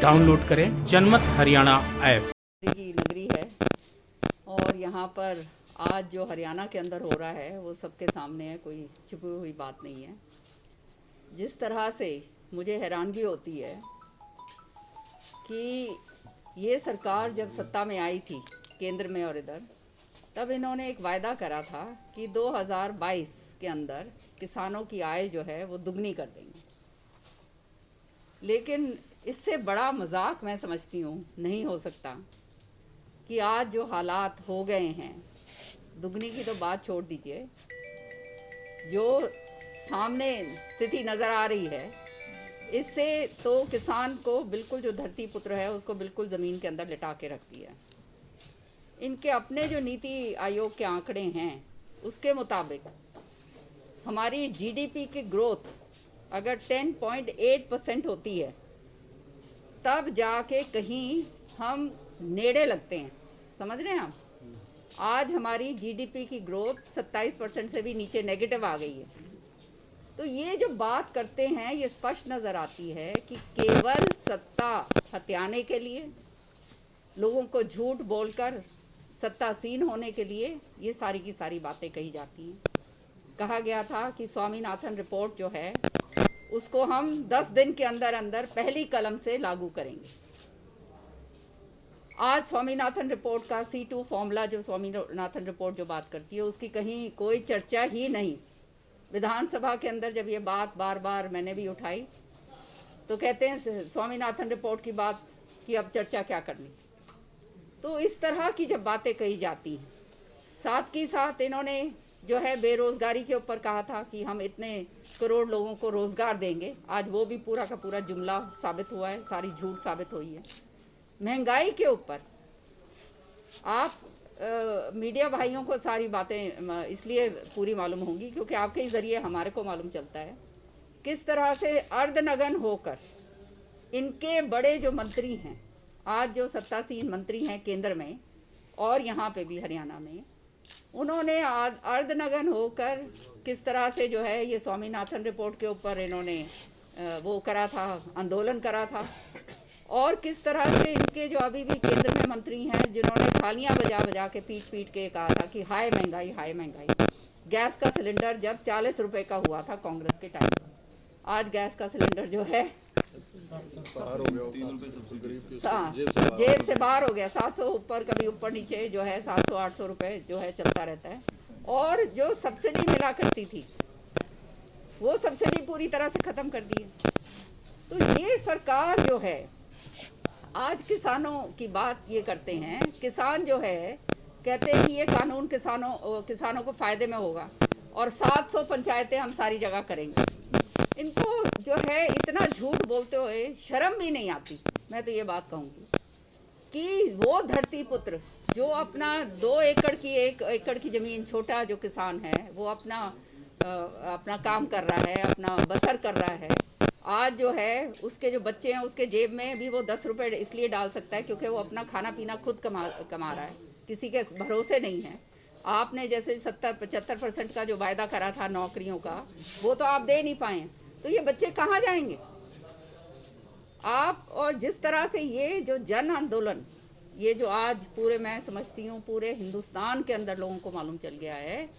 Download करें जनमत Haryana app. की नगरी है और यहाँ पर आज जो हरियाणा के अंदर हो रहा है वो सबके सामने है, कोई छुपी हुई बात नहीं है। जिस तरह से मुझे हैरानगी होती है कि ये सरकार जब सत्ता में आई थी केंद्र में और इधर, तब इन्होंने एक वायदा करा था कि 2022 के अंदर किसानों की आय जो है वो दुगनी कर देंगे। लेकिन इससे बड़ा मजाक मैं समझती हूँ नहीं हो सकता कि आज जो हालात हो गए हैं, दुगनी की तो बात छोड़ दीजिए, जो सामने स्थिति नज़र आ रही है, इससे तो किसान को बिल्कुल, जो धरती पुत्र है उसको बिल्कुल ज़मीन के अंदर लिटा के रख दिया है। इनके अपने जो नीति आयोग के आंकड़े हैं उसके मुताबिक हमारी जीडीपी की ग्रोथ अगर 10.8% होती है तब जाके कहीं हम नेड़े लगते हैं। समझ रहे हैं हम? आज हमारी जीडीपी की ग्रोथ 27% से भी नीचे नेगेटिव आ गई है। तो ये जो बात करते हैं ये स्पष्ट नज़र आती है कि केवल सत्ता हथियाने के लिए, लोगों को झूठ बोलकर सत्तासीन होने के लिए ये सारी की सारी बातें कही जाती हैं। कहा गया था कि स्वामीनाथन रिपोर्ट जो है उसको हम 10 दिन के अंदर अंदर पहली कलम से लागू करेंगे। आज स्वामीनाथन रिपोर्ट का C2 फॉर्मूला, जो स्वामीनाथन रिपोर्ट जो बात करती है, उसकी कहीं कोई चर्चा ही नहीं। विधानसभा के अंदर जब ये बात बार बार मैंने भी उठाई तो कहते हैं स्वामीनाथन रिपोर्ट की बात की अब चर्चा क्या करनी। तो इस तरह की जब बातें कही जाती हैं, साथ ही साथ इन्होंने जो है बेरोजगारी के ऊपर कहा था कि हम इतने करोड़ लोगों को रोजगार देंगे। आज वो भी पूरा का पूरा जुमला साबित हुआ है, सारी झूठ साबित हुई है। महंगाई के ऊपर आप मीडिया भाइयों को सारी बातें इसलिए पूरी मालूम होंगी क्योंकि आपके ही जरिए हमारे को मालूम चलता है किस तरह से अर्धनग्न होकर इनके बड़े जो मंत्री हैं, आज जो सत्तासीन मंत्री हैं केंद्र में और यहाँ पे भी हरियाणा में, उन्होंने अर्धनग्न होकर किस तरह से जो है ये स्वामीनाथन रिपोर्ट के ऊपर इन्होंने वो करा था, आंदोलन करा था। और किस तरह से इनके जो अभी भी केंद्र में मंत्री हैं जिन्होंने थालियां बजा बजा के पीट के कहा था कि हाय महंगाई, हाय महंगाई। गैस का सिलेंडर जब 40 रुपए का हुआ था कांग्रेस के टाइम पर, आज गैस का सिलेंडर जो है जेब से बाहर हो गया। 700 ऊपर, कभी ऊपर नीचे जो है 700-800 रुपए जो है चलता रहता है। और जो सब्सिडी मिला करती थी वो सब्सिडी पूरी तरह से खत्म कर दी है। तो ये सरकार जो है, आज किसानों की बात ये करते हैं, किसान जो है कहते हैं कि ये कानून किसानों को फायदे में होगा और 700 पंचायतें हम सारी जगह करेंगे। इनको जो है इतना झूठ बोलते हुए शर्म भी नहीं आती। मैं तो ये बात कहूँगी कि वो धरती पुत्र जो अपना 2 एकड़ की 1 एकड़ की ज़मीन, छोटा जो किसान है वो अपना काम कर रहा है, अपना बसर कर रहा है। आज जो है उसके जो बच्चे हैं उसके जेब में भी वो 10 रुपये इसलिए डाल सकता है क्योंकि वो अपना खाना पीना खुद कमा रहा है, किसी के भरोसे नहीं है। आपने जैसे 70-75% का जो वायदा करा था नौकरियों का, वो तो आप दे नहीं पाए। तो ये बच्चे कहाँ जाएंगे आप? और जिस तरह से ये जो जन आंदोलन, ये जो आज पूरे, मैं समझती हूँ पूरे हिंदुस्तान के अंदर लोगों को मालूम चल गया है,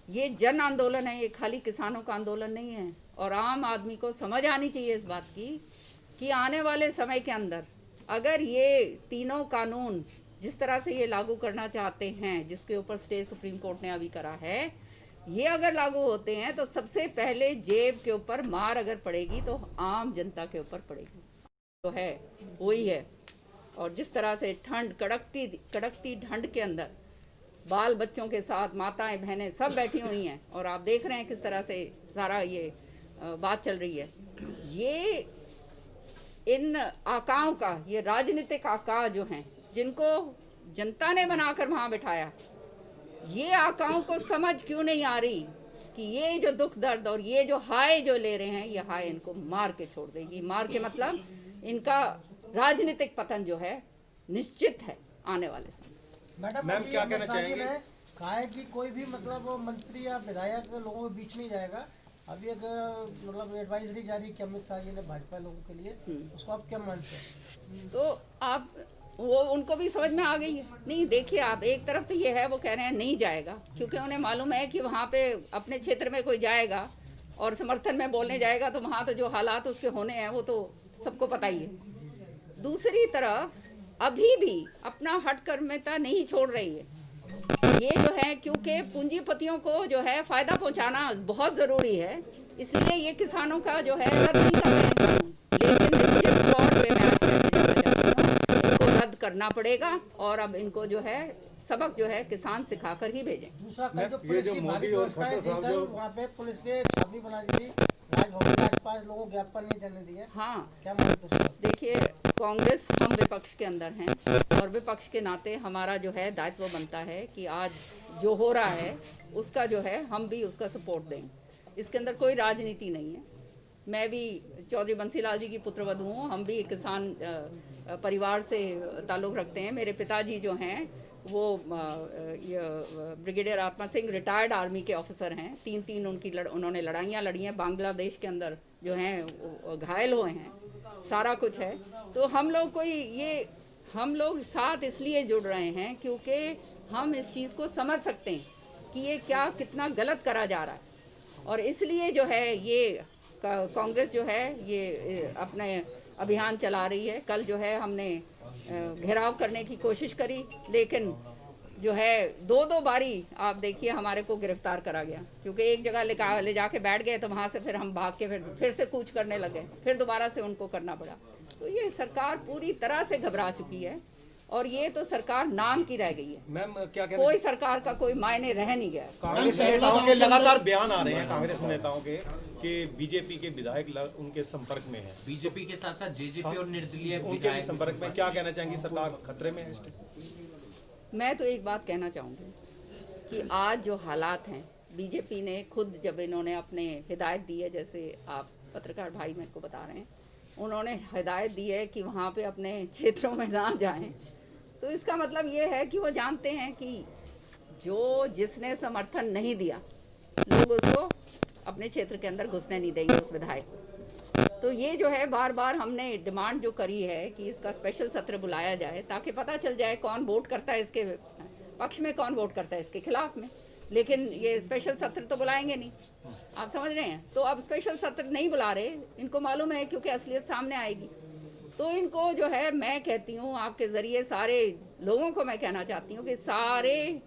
ये जन आंदोलन है, ये खाली किसानों का आंदोलन नहीं है। और आम आदमी को समझ आनी चाहिए इस बात की कि आने वाले समय के अंदर अगर ये तीनों कानून जिस तरह से ये लागू करना चाहते हैं, जिसके ऊपर स्टे सुप्रीम कोर्ट ने अभी करा है, ये अगर लागू होते हैं तो सबसे पहले जेब के ऊपर मार अगर पड़ेगी तो आम जनता के ऊपर पड़ेगी। तो है वही है। और जिस तरह से ठंड, कड़कती ठंड के अंदर बाल बच्चों के साथ माताएं बहनें सब बैठी हुई हैं और आप देख रहे हैं किस तरह से सारा ये बात चल रही है। ये इन आकाओं का, ये राजनीतिक आका जो हैं जिनको जनता ने बनाकर वहां बिठाया, ये आकाओं को समझ क्यों नहीं आ रही कि ये जो दुख दर्द और ये जो हाय जो ले रहे हैं, ये हाय इनको मार के छोड़ देगी। मार के मतलब इनका राजनीतिक पतन जो है निश्चित है आने वाले समय। मैडम क्या कहना चाहेंगे? कहा है कि कोई भी मतलब मंत्री या विधायक लोगों के बीच नहीं जाएगा, अभी एक मतलब एडवाइजरी जारी की अमित शाह जी ने भाजपा लोगों के लिए, उसको आप क्या मानते हैं? तो आप वो उनको भी समझ में आ गई है। नहीं देखिए, आप एक तरफ तो ये है वो कह रहे हैं नहीं जाएगा, क्योंकि उन्हें मालूम है कि वहाँ पे अपने क्षेत्र में कोई जाएगा और समर्थन में बोलने जाएगा तो वहाँ तो जो हालात उसके होने हैं वो तो सबको पता ही है। दूसरी तरफ अभी भी अपना हठकर्मता नहीं छोड़ रही है। ये जो है, क्योंकि पूंजीपतियों को जो है फायदा पहुंचाना बहुत जरूरी है, इसलिए ये किसानों का जो है रद्द नहीं कर रहे हैं कानून। लेकिन निश्चित तौर पे मैं आज कहना चाहती हूँ, इनको रद्द करना पड़ेगा और अब इनको जो है सबक जो है किसान सिखाकर ही भेजें। दूसरा कल जो पुलिस की भारी व्यवस्थाएं थी, कल वहाँ पे पुलिस के छापी बना दी थी, राजभवन के आसपास लोगों को ज्ञापन नहीं देने दिए। हाँ, क्या मानते हैं? देखिए, कांग्रेस हम विपक्ष के अंदर हैं और विपक्ष के नाते हमारा जो है दायित्व बनता है कि आज जो हो रहा है उसका जो है हम भी उसका सपोर्ट दें। इसके अंदर कोई राजनीति नहीं है। मैं भी चौधरी बंसीलाल जी की पुत्रवधू हूँ, हम भी किसान परिवार से ताल्लुक़ रखते हैं। मेरे पिताजी जो हैं वो ब्रिगेडियर आत्मा सिंह रिटायर्ड आर्मी के ऑफिसर हैं। तीन उन्होंने लड़ाइयाँ लड़ी हैं, बांग्लादेश के अंदर जो हैं घायल हुए हैं, सारा कुछ है। तो हम लोग साथ इसलिए जुड़ रहे हैं क्योंकि हम इस चीज़ को समझ सकते हैं कि ये कितना गलत करा जा रहा है, और इसलिए जो है ये कांग्रेस जो है ये अपने अभियान चला रही है। कल जो है हमने घेराव करने की कोशिश करी, लेकिन जो है दो बारी आप देखिए हमारे को गिरफ्तार करा गया, क्योंकि एक जगह ले जाके बैठ गए तो वहाँ से फिर हम भाग के फिर से कूच करने लगे, फिर दोबारा से उनको करना पड़ा। तो ये सरकार पूरी तरह से घबरा चुकी है और ये तो सरकार नाम की रह गई है। मैम क्या कहना, कोई सरकार का कोई मायने रह नहीं गया। कांग्रेस नेताओं के लगातार बयान आ रहे हैं कांग्रेस नेताओं के कि बीजेपी के विधायक उनके संपर्क में है, बीजेपी के साथ साथ जेजेपी और निर्दलीय उनके भी संपर्क में। क्या कहना चाहेंगी, सरकार खतरे में है? मैं तो एक बात कहना चाहूँगी कि आज जो हालात हैं, बीजेपी ने खुद जब इन्होंने अपने हिदायत दी है, जैसे आप पत्रकार भाई मेरे को बता रहे हैं, उन्होंने हिदायत दी है कि वहाँ पे अपने क्षेत्रों में ना जाएं, तो इसका मतलब ये है कि वो जानते हैं कि जिसने समर्थन नहीं दिया लोग उसको अपने क्षेत्र के अंदर घुसने नहीं देंगे, उस विधायक को। तो ये जो है बार बार हमने डिमांड जो करी है कि इसका स्पेशल सत्र बुलाया जाए, ताकि पता चल जाए कौन वोट करता है इसके पक्ष में, कौन वोट करता है इसके खिलाफ में। लेकिन ये स्पेशल सत्र तो बुलाएंगे नहीं, आप समझ रहे हैं। तो अब स्पेशल सत्र नहीं बुला रहे, इनको मालूम है क्योंकि असलियत सामने आएगी। तो इनको जो है, मैं कहती हूँ आपके ज़रिए सारे लोगों को मैं कहना चाहती हूँ कि सारे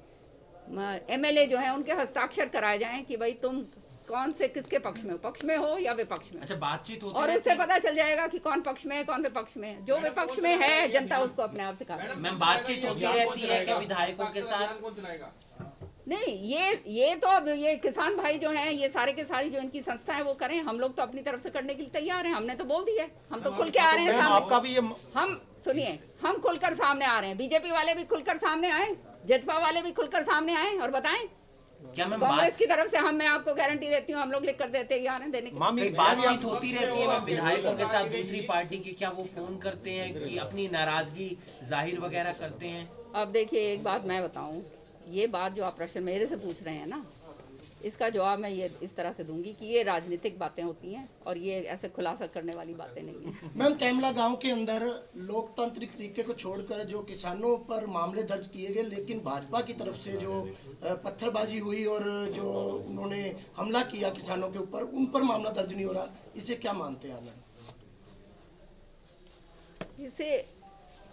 MLA जो हैं उनके हस्ताक्षर कराए जाएं कि भाई तुम कौन से किसके पक्ष में हो या विपक्ष में। अच्छा, बातचीत होती और उससे पता चल जाएगा कि कौन पक्ष में है कौन विपक्ष में है। जो विपक्ष में है जनता उसको अपने आप सिखा। मैम, बातचीत होती रहती है क्या विधायकों के साथ? नहीं, ये तो अब ये किसान भाई जो हैं, ये सारे के सारी जो इनकी संस्था है वो करें। हम लोग तो अपनी तरफ से करने के लिए तैयार हैं, हमने तो बोल दिया, हम तो खुल के आ रहे हैं सामने। आपका भी ये हम सुनिए, हम खुलकर सामने आ रहे हैं, बीजेपी वाले भी खुलकर सामने आए, जजपा वाले भी खुलकर सामने आए और बताएं। क्या मैम, कांग्रेस की तरफ से मैं आपको गारंटी देती हूँ, हम लोग लिख कर देते हैं देने की। बातचीत होती रहती है मैम विधायकों के साथ दूसरी पार्टी की? क्या वो फोन करते हैं कि अपनी नाराजगी जाहिर वगैरह करते हैं? अब देखिए, एक बात मैं बताऊं, ये बात जो आप प्रश्न मेरे से पूछ रहे हैं ना, इसका जवाब मैं ये इस तरह से दूंगी कि ये राजनीतिक बातें होती हैं और ये ऐसे खुलासा करने वाली बातें नहीं हैं। मैम, कैमला गांव के अंदर लोकतांत्रिक तरीके को छोड़कर जो किसानों पर मामले दर्ज किए गए, लेकिन भाजपा की तरफ से जो पत्थरबाजी हुई और जो उन्होंने हमला किया किसानों के ऊपर, उन पर मामला दर्ज नहीं हो रहा, इसे क्या मानते हैं मैम? इसे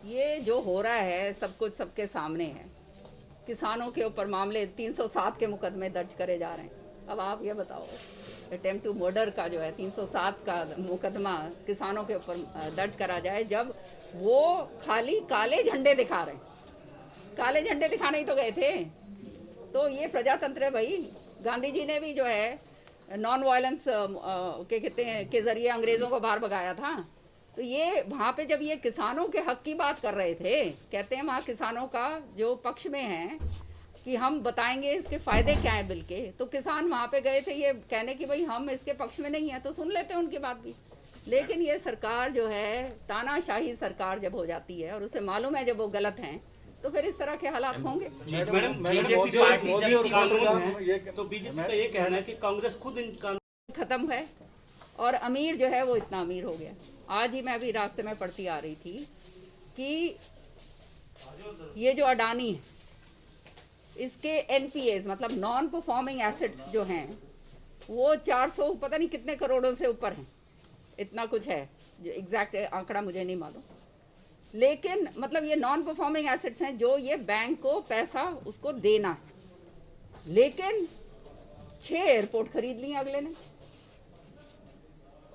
ये जो हो रहा है सब कुछ सबके सामने है। किसानों के ऊपर मामले 307 के मुकदमे दर्ज करे जा रहे हैं। अब आप ये बताओ, अटेम्प्ट टू मर्डर का जो है 307 का मुकदमा किसानों के ऊपर दर्ज करा जाए, जब वो खाली काले झंडे दिखा रहे हैं। काले झंडे दिखाने ही तो गए थे। तो ये प्रजातंत्र है भाई। गांधी जी ने भी जो है नॉन वायलेंस के जरिए अंग्रेजों को बाहर भगाया था। तो ये वहाँ पे जब ये किसानों के हक की बात कर रहे थे, कहते हैं वहाँ किसानों का जो पक्ष में है कि हम बताएंगे इसके फायदे क्या हैं बिल के, तो किसान वहाँ पे गए थे ये कहने कि भाई हम इसके पक्ष में नहीं है, तो सुन लेते हैं उनकी बात भी। लेकिन ये सरकार जो है, तानाशाही सरकार जब हो जाती है और उसे मालूम है जब वो गलत हैं, तो फिर इस तरह के हालात होंगे। मैडम, बीजेपी पार्टी जब तो बीजेपी का ये कहना है कि कांग्रेस खुद इन खत्म है और अमीर जो है वो इतना अमीर हो गया। आज ही मैं अभी रास्ते में पढ़ती आ रही थी कि ये जो अडानी है इसके NPAs मतलब नॉन परफॉर्मिंग एसेट्स जो हैं वो 400 पता नहीं कितने करोड़ों से ऊपर हैं, इतना कुछ है, एग्जैक्ट आंकड़ा मुझे नहीं मालूम, लेकिन मतलब ये नॉन परफॉर्मिंग एसेट्स हैं जो ये बैंक को पैसा उसको देना है। लेकिन 6 एयरपोर्ट खरीद लिए अगले ने,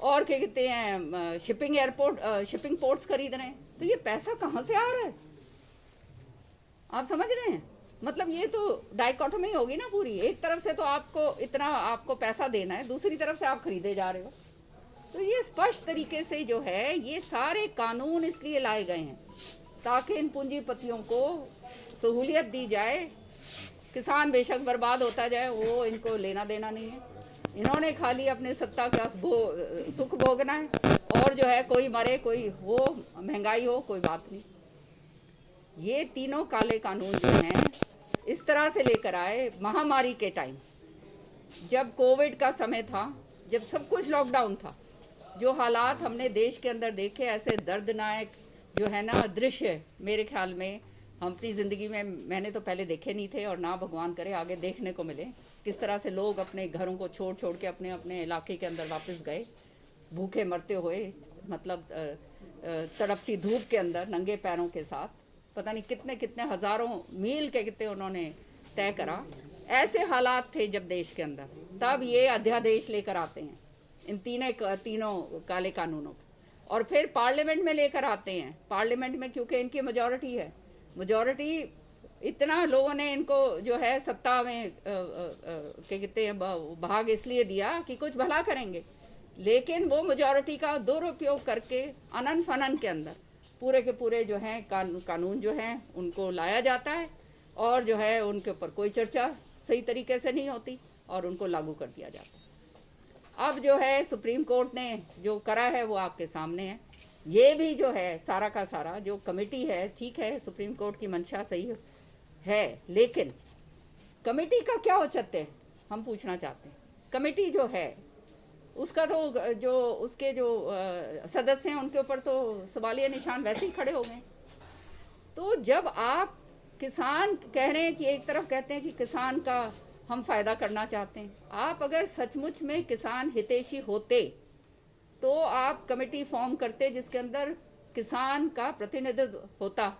और क्या कहते हैं शिपिंग पोर्ट्स खरीद रहे हैं। तो ये पैसा कहाँ से आ रहा है, आप समझ रहे हैं? मतलब ये तो डाइकोटोमी होगी ना पूरी, एक तरफ से तो आपको पैसा देना है, दूसरी तरफ से आप खरीदे जा रहे हो। तो ये स्पष्ट तरीके से जो है ये सारे कानून इसलिए लाए गए हैं ताकि इन पूंजीपतियों को सहूलियत दी जाए। किसान बेशक बर्बाद होता जाए, वो इनको लेना देना नहीं है, इन्होंने खाली अपने सत्ता का सुख भोगना है, और जो है कोई मरे कोई हो, महंगाई हो, कोई बात नहीं। ये तीनों काले कानून जो हैं इस तरह से लेकर आए महामारी के टाइम, जब कोविड का समय था, जब सब कुछ लॉकडाउन था, जो हालात हमने देश के अंदर देखे, ऐसे दर्दनाक जो है ना दृश्य, मेरे ख्याल में हम अपनी ज़िंदगी में मैंने तो पहले देखे नहीं थे, और ना भगवान करे आगे देखने को मिले। किस तरह से लोग अपने घरों को छोड़ छोड़ के अपने अपने इलाके के अंदर वापस गए, भूखे मरते हुए, मतलब तड़पती धूप के अंदर नंगे पैरों के साथ, पता नहीं कितने कितने हज़ारों मील के कितने उन्होंने तय करा। ऐसे हालात थे जब देश के अंदर, तब ये अध्यादेश लेकर आते हैं इन तीनों काले कानूनों को, और फिर पार्लियामेंट में लेकर आते हैं। पार्लियामेंट में क्योंकि इनकी मेजॉरिटी है, मेजॉरिटी इतना लोगों ने इनको जो है सत्ता में क्या कहते हैं भाग इसलिए दिया कि कुछ भला करेंगे, लेकिन वो मेजॉरिटी का दुरुपयोग करके अनन फनन के अंदर पूरे के पूरे जो हैं कानून जो हैं उनको लाया जाता है, और जो है उनके ऊपर कोई चर्चा सही तरीके से नहीं होती और उनको लागू कर दिया जाता है। अब जो है सुप्रीम कोर्ट ने जो करा है वो आपके सामने है। ये भी जो है सारा का सारा जो कमेटी है, ठीक है सुप्रीम कोर्ट की मंशा सही है, लेकिन कमेटी का क्या औचित्य है हम पूछना चाहते हैं। कमेटी जो है उसका तो जो उसके जो सदस्य हैं उनके ऊपर तो सवालिया निशान वैसे ही खड़े हो गए। तो जब आप किसान कह रहे हैं कि एक तरफ कहते हैं कि किसान का हम फ़ायदा करना चाहते हैं, आप अगर सचमुच में किसान हितैषी होते तो आप कमेटी फॉर्म करते जिसके अंदर किसान का प्रतिनिधित्व होता,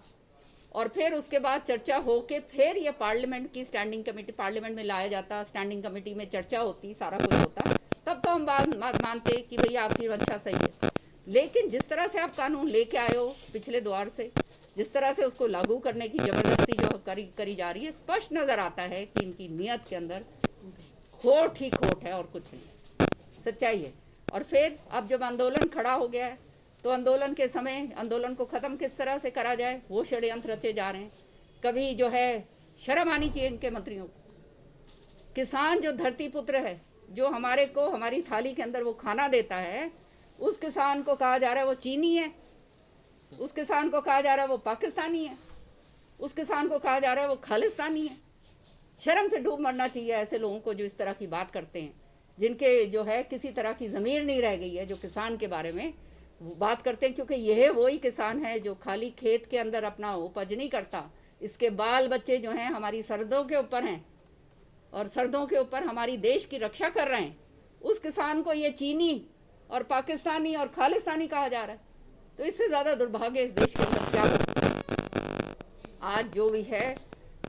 और फिर उसके बाद चर्चा हो के फिर ये पार्लियामेंट की स्टैंडिंग कमेटी, पार्लियामेंट में लाया जाता, स्टैंडिंग कमेटी में चर्चा होती, सारा कुछ होता, तब तो हम बात मानते कि भैया आपकी मंशा सही है। लेकिन जिस तरह से आप कानून लेके आए हो पिछले द्वार से, जिस तरह से उसको लागू करने की जबरदस्ती जो करी जा रही है, स्पष्ट नज़र आता है कि इनकी नीयत के अंदर खोट ही खोट है और कुछ नहीं, सच्चाई है। और फिर अब जब आंदोलन खड़ा हो गया है तो आंदोलन के समय आंदोलन को ख़त्म किस तरह से करा जाए वो षड्यंत्र रचे जा रहे हैं। कभी जो है शर्म आनी चाहिए इनके मंत्रियों को। किसान जो धरती पुत्र है, जो हमारे को हमारी थाली के अंदर वो खाना देता है, उस किसान को कहा जा रहा है वो चीनी है, उस किसान को कहा जा रहा है वो पाकिस्तानी है, उस किसान को कहा जा रहा है वो खालिस्तानी है। शर्म से डूब मरना चाहिए ऐसे लोगों को जो इस तरह की बात करते हैं, जिनके जो है किसी तरह की ज़मीर नहीं रह गई है, जो किसान के बारे में बात करते हैं। क्योंकि यह वही किसान है जो खाली खेत के अंदर अपना उपज नहीं करता, इसके बाल बच्चे जो हैं हमारी सरहदों के ऊपर हैं और सरहदों के ऊपर हमारी देश की रक्षा कर रहे हैं। उस किसान को ये चीनी और पाकिस्तानी और खालिस्तानी कहा जा रहा है। तो इससे ज़्यादा दुर्भाग्य इस देश के अंदर क्या हो। आज जो भी है,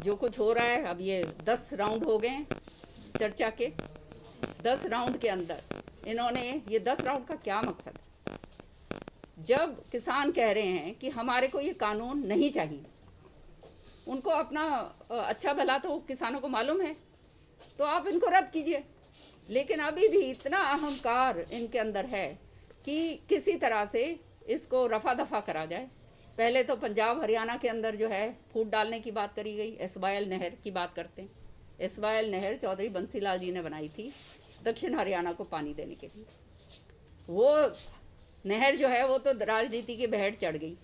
जो कुछ हो रहा है, अब ये 10 राउंड हो गए चर्चा के। 10 राउंड के अंदर इन्होंने ये 10 राउंड का क्या मकसद है? जब किसान कह रहे हैं कि हमारे को ये कानून नहीं चाहिए, उनको अपना अच्छा भला तो किसानों को मालूम है, तो आप इनको रद्द कीजिए। लेकिन अभी भी इतना अहंकार इनके अंदर है कि किसी तरह से इसको रफा दफा करा जाए। पहले तो पंजाब हरियाणा के अंदर जो है फूट डालने की बात करी गई, एसवाएल नहर की बात करते हैं। एसवाएल नहर चौधरी बंसीलाल जी ने बनाई थी दक्षिण हरियाणा को पानी देने के लिए। वो नहर जो है वो तो राजनीति की बहर चढ़ गई।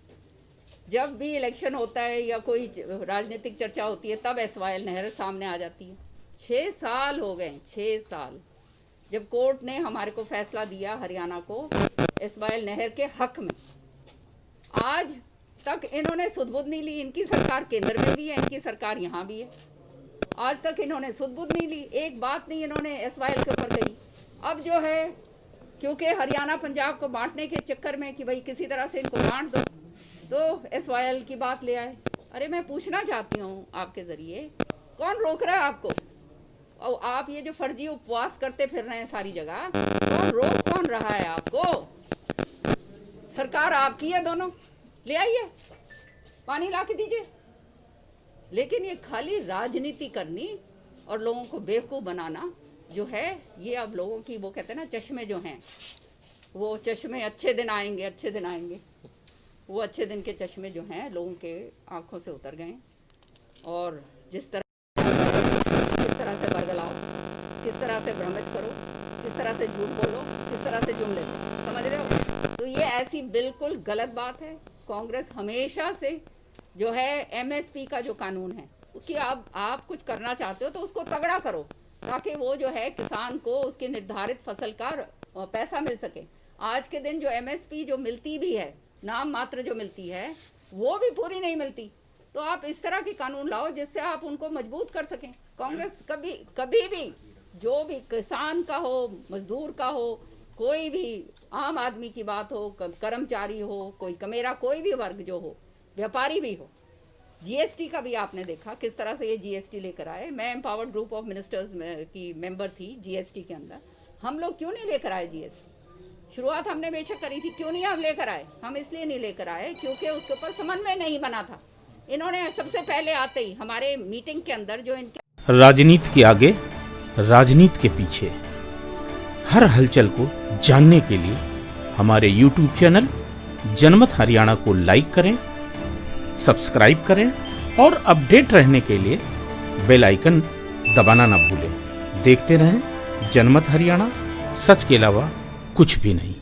जब भी इलेक्शन होता है या कोई राजनीतिक चर्चा होती है तब एसवाएल नहर सामने आ जाती है। 6 साल हो गए, 6 साल जब कोर्ट ने हमारे को फैसला दिया हरियाणा को SYL नहर के हक में, आज तक इन्होंने सुध-बुध नहीं ली। इनकी सरकार केंद्र में भी है, इनकी सरकार यहाँ भी है। आज तक इन्होंने सुध-बुध नहीं ली, एक बात नहीं इन्होंने SYL के ऊपर कही। अब जो है क्योंकि हरियाणा पंजाब को बांटने के चक्कर में कि भाई किसी तरह से इनको बांट दो, तो SYL की बात ले आए। अरे मैं पूछना चाहती हूँ आपके ज़रिए, कौन रोक रहा है आपको? और आप ये जो फर्जी उपवास करते फिर रहे हैं सारी जगह, कौन रहा है आपको? सरकार आपकी है, दोनों ले आइए, पानी ला के दीजिए। लेकिन ये खाली राजनीति करनी और लोगों को बेवकूफ़ बनाना जो है, ये अब लोगों की, वो कहते हैं ना चश्मे जो हैं, वो चश्मे अच्छे दिन आएंगे, अच्छे दिन आएंगे, वो अच्छे दिन के चश्मे जो हैं लोगों के आंखों से उतर गए। और किस तरह से बरगलाओ, किस तरह से भ्रमित करो, किस तरह से झूठ बोलो, किस तरह से जुमले दो, समझ रहे हो? तो ये ऐसी बिल्कुल गलत बात है। कांग्रेस हमेशा से जो है MSP का जो कानून है कि आप कुछ करना चाहते हो तो उसको तगड़ा करो, ताकि वो जो है किसान को उसकी निर्धारित फसल का पैसा मिल सके। आज के दिन जो MSP जो मिलती भी है, नाम मात्र जो मिलती है, वो भी पूरी नहीं मिलती। तो आप इस तरह के कानून लाओ जिससे आप उनको मजबूत कर सकें। कांग्रेस कभी भी जो भी किसान का हो, मजदूर का हो, कोई भी आम आदमी की बात हो, कर्मचारी हो, कोई मेरा कोई भी वर्ग जो हो, व्यापारी भी हो, GST का भी आपने देखा किस तरह से ये GST लेकर आए। मैं एम्पावर्ड ग्रुप ऑफ मिनिस्टर्स की मेंबर थी GST के अंदर। हम लोग क्यों नहीं लेकर आए GST? शुरुआत हमने बेशक करी थी, क्यों नहीं हम लेकर आए? हम इसलिए नहीं लेकर आए क्योंकि उसके ऊपर समन्वय नहीं बना था। इन्होंने सबसे पहले आते ही हमारे मीटिंग के अंदर जो इनके राजनीति के आगे, राजनीति के पीछे, हर हलचल को जानने के लिए हमारे YouTube चैनल जनमत हरियाणा को लाइक करें, सब्सक्राइब करें और अपडेट रहने के लिए बेल आइकन दबाना ना भूलें। देखते रहें जनमत हरियाणा, सच के अलावा कुछ भी नहीं।